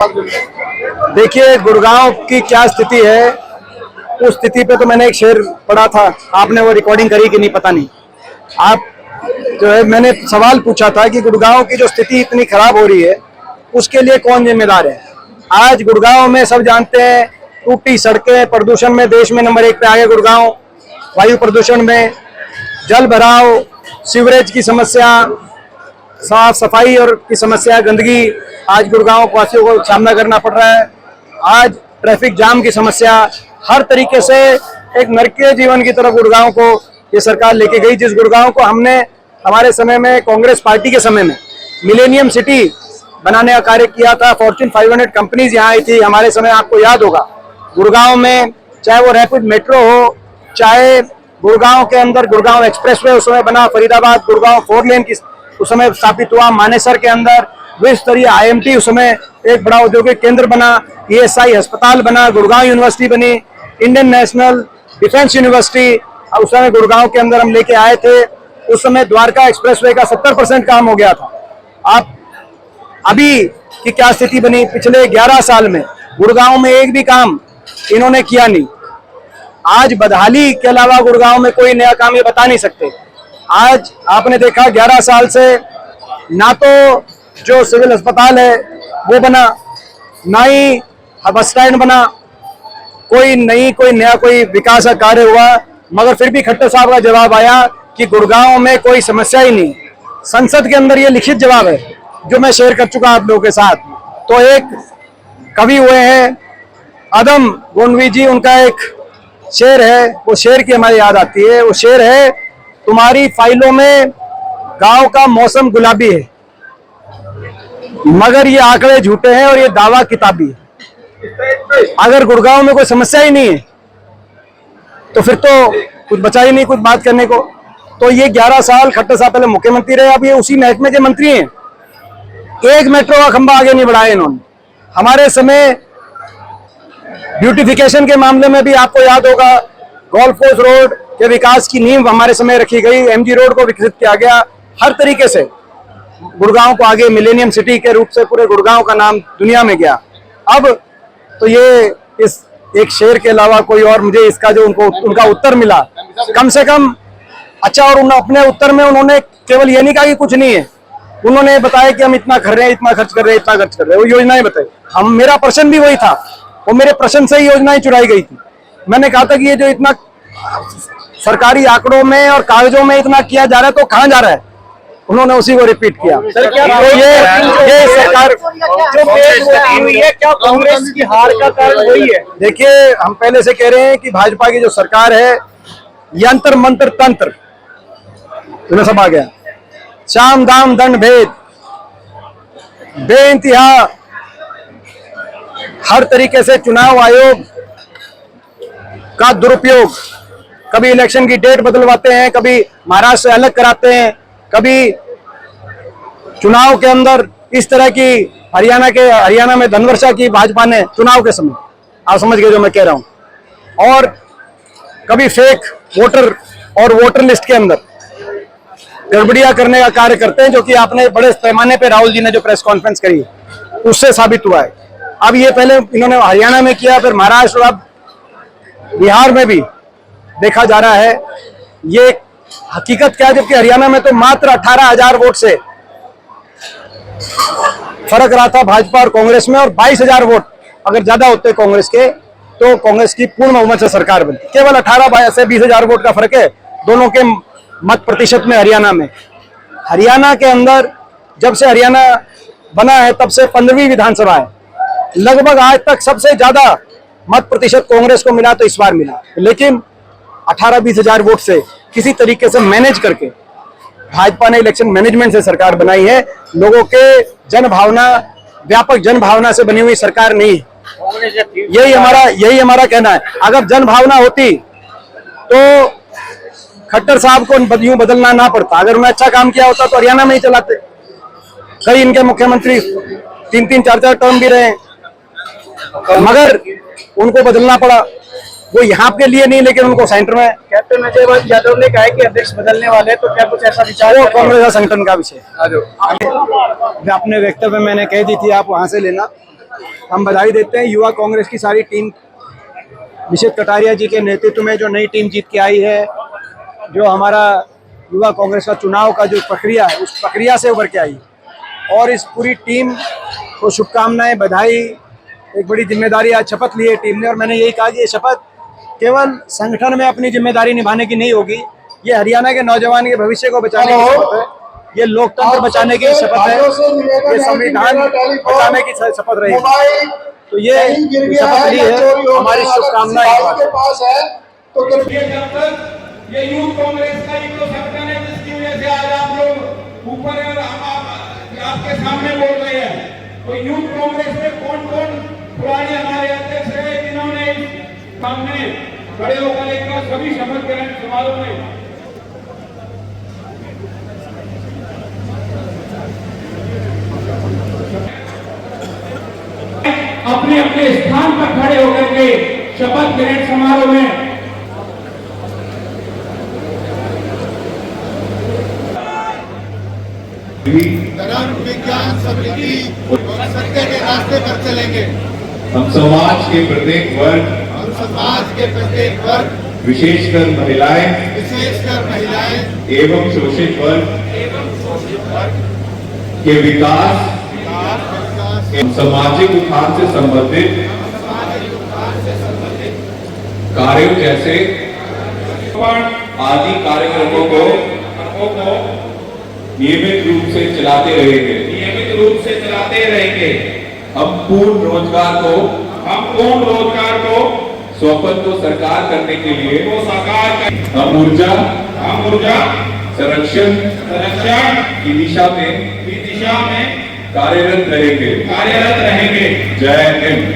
देखिए गुड़गांव की क्या स्थिति है, उस स्थिति पे तो मैंने एक शेर पढ़ा था, आपने वो रिकॉर्डिंग करी कि नहीं पता नहीं। आप जो है, मैंने सवाल पूछा था कि गुड़गांव की जो स्थिति इतनी खराब हो रही है उसके लिए कौन जिम्मेदार है। आज गुड़गांव में सब जानते हैं, टूटी सड़कें, प्रदूषण में देश में नंबर 1 पे आ गया गुड़गांव, वायु प्रदूषण में, जल भराव, सीवरेज की समस्या, साफ सफाई और की समस्या, गंदगी, आज गुड़गांव वासियों को सामना करना पड़ रहा है। आज ट्रैफिक जाम की समस्या, हर तरीके से एक नरकीय जीवन की तरफ गुड़गांव को ये सरकार लेके गई। जिस गुड़गांव को हमने हमारे समय में, कांग्रेस पार्टी के समय में मिलेनियम सिटी बनाने का कार्य किया था, फॉर्च्यून 500 कंपनीज यहाँ आई थी हमारे समय, आपको याद होगा। गुड़गांव में चाहे वो रैपिड मेट्रो हो, चाहे गुड़गांव के अंदर गुड़गांव एक्सप्रेसवे उस समय बना, फरीदाबाद गुड़गांव 4 लेन की उस समय स्थापित हुआ, मानेसर के अंदर विश्व स्तरीय IMT उस समय एक बड़ा औद्योगिक केंद्र बना, ESI अस्पताल बना, गुड़गांव यूनिवर्सिटी बनी, इंडियन नेशनल डिफेंस यूनिवर्सिटी उस समय गुड़गांव के अंदर हम लेके आए थे। उस समय द्वारका एक्सप्रेसवे का 70% काम हो गया था। आप अभी की क्या स्थिति बनी, पिछले 11 साल में गुड़गांव में एक भी काम इन्होंने किया नहीं। आज बदहाली के अलावा गुड़गांव में कोई नया काम ये बता नहीं सकते। आज आपने देखा 11 साल से ना तो जो सिविल अस्पताल है वो बना, ना ही बस स्टैंड बना, कोई नया कोई विकास का कार्य हुआ, मगर फिर भी खट्टर साहब का जवाब आया कि गुड़गांव में कोई समस्या ही नहीं। संसद के अंदर ये लिखित जवाब है जो मैं शेयर कर चुका आप लोगों के साथ। तो एक कवि हुए हैं अदम गोंडवी जी, उनका एक शेर है, वो शेर की हमारी याद आती है। वो शेर है, तुम्हारी फाइलों में गांव का मौसम गुलाबी है, मगर ये आंकड़े झूठे हैं और ये दावा किताबी है। अगर गुड़गांव में कोई समस्या ही नहीं है तो फिर तो कुछ बचा ही नहीं कुछ बात करने को। तो ये 11 साल खट्टर साहब पहले मुख्यमंत्री रहे, अब ये उसी महकमे के मंत्री हैं। एक मेट्रो का खंभा आगे नहीं बढ़ाया इन्होंने। हमारे समय ब्यूटिफिकेशन के मामले में भी आपको याद होगा, गोल्फ कोर्स रोड के विकास की नींव हमारे समय रखी गई, MG रोड को विकसित किया गया, हर तरीके से गुड़गांव को आगे मिलेनियम सिटी के रूप से पूरे गुड़गांव का नाम दुनिया में गया। अब तो ये इस एक शेर के अलावा कोई और मुझे इसका जो उनका उत्तर मिला कम से कम अच्छा, और अपने उत्तर में उन्होंने केवल ये नहीं कहा कि कुछ नहीं है, उन्होंने बताया कि हम इतना कर रहे हैं, इतना खर्च कर रहे हैं, इतना खर्च कर रहे हैं, वो योजनाएं बताई। मेरा प्रश्न भी वही था, वो मेरे प्रश्न से ही योजनाएं चुराई गई थी। मैंने कहा था कि ये जो इतना सरकारी आंकड़ों में और कागजों में इतना किया जा रहा है तो कहाँ जा रहा है, उन्होंने उसी को रिपीट किया। सर क्या तो ये सरकार जो हुई है, क्या कांग्रेस की हार का कारण वही है? देखिए, हम पहले से कह रहे हैं कि भाजपा की जो सरकार है, यंत्र मंत्र तंत्र इन्हें सब आ गया, साम दाम दंड भेद, बेइंतहा हर तरीके से चुनाव आयोग का दुरुपयोग, कभी इलेक्शन की डेट बदलवाते हैं, कभी महाराष्ट्र से अलग कराते हैं, कभी चुनाव के अंदर इस तरह की हरियाणा में धनवर्षा की भाजपा ने चुनाव के समय, आप समझ गए जो मैं कह रहा हूं, और कभी फेक वोटर और वोटर लिस्ट के अंदर गड़बड़ियां करने का कार्य करते हैं, जो कि आपने बड़े पैमाने पे राहुल जी ने जो प्रेस कॉन्फ्रेंस करी उससे साबित हुआ है। अब ये पहले इन्होंने हरियाणा में किया, फिर महाराष्ट्र, अब बिहार में भी देखा जा रहा है। ये हकीकत क्या है, जबकि हरियाणा में तो मात्र 18,000 वोट से फर्क रहा था भाजपा और कांग्रेस में, और 22,000 वोट अगर ज्यादा होते कांग्रेस के तो कांग्रेस की पूर्ण बहुमत से सरकार बनती। केवल 18 से 20,000 वोट का फर्क है दोनों के मत प्रतिशत में। हरियाणा के अंदर जब से हरियाणा बना है तब से 15वीं विधानसभा है, लगभग आज तक सबसे ज्यादा मत प्रतिशत कांग्रेस को मिला तो इस बार मिला, लेकिन 18-20,000 वोट से किसी तरीके से मैनेज करके भाजपा ने इलेक्शन मैनेजमेंट से सरकार बनाई है। लोगों के जनभावना, व्यापक जनभावना से बनी हुई सरकार नहीं है। यही हमारा कहना है। अगर जनभावना होती तो खट्टर साहब को यूं बदलना ना पड़ता। अगर उन्होंने अच्छा काम किया होता तो हरियाणा में ही चलाते। कई इनके मुख्यमंत्री 3-3, 4-4 टर्म भी रहे, मगर उनको बदलना पड़ा। वो यहाँ के लिए नहीं, लेकिन उनको सेंटर में। कैप्टन अजय यादव ने कहा कि अध्यक्ष बदलने वाले, तो क्या कुछ ऐसा विचार? वो कांग्रेस संगठन का विषय। अपने वक्तव्य में मैंने कह दी थी, आप वहां से लेना। हम बधाई देते हैं युवा कांग्रेस की सारी टीम, निशित कटारिया जी के नेतृत्व में जो नई टीम जीत के आई है, जो हमारा युवा कांग्रेस का चुनाव का जो प्रक्रिया है उस प्रक्रिया से उभर के आई, और इस पूरी टीम को शुभकामनाएं, बधाई। एक बड़ी जिम्मेदारी आज शपथ ली है टीम ने, और मैंने यही कहा कि ये शपथ केवल संगठन में अपनी जिम्मेदारी निभाने की नहीं होगी, ये हरियाणा के नौजवान के भविष्य को बचाने की शपथ है, ये लोकतंत्र बचाने की शपथ है, ये संविधान बचाने की शपथ रहेगी। तो ये शपथ ली है, हमारी शुभकामनाएं। तो जब तक ये यूथ कांग्रेस का एक तो संगठन है जिसकी वजह से आज आप लोग ऊपर और आपके सामने बोल रहे हैं, तो यूथ कांग्रेस में कौन कौन पुराने हमारे अध्यक्ष रहे जिन्होंने सामने खड़े होकर एक सभी शपथ ग्रहण समारोह में अपने अपने स्थान पर खड़े होकर के शपथ ग्रहण समारोह में धर्म, विज्ञान, समृद्धि और सत्य के रास्ते पर चलेंगे। हम समाज के प्रत्येक वर्ग, विशेषकर महिलाएं एवं शोषित वर्ग के विकास एवं सामाजिक उत्थान से संबंधित कार्यों जैसे आदि कार्यक्रमों को नियमित रूप से चलाते रहेंगे। हम पूर्ण रोजगार को स्वतंत्र सरकार करने के लिए हम ऊर्जा संरक्षण की दिशा में कार्यरत रहेंगे। जय हिंद।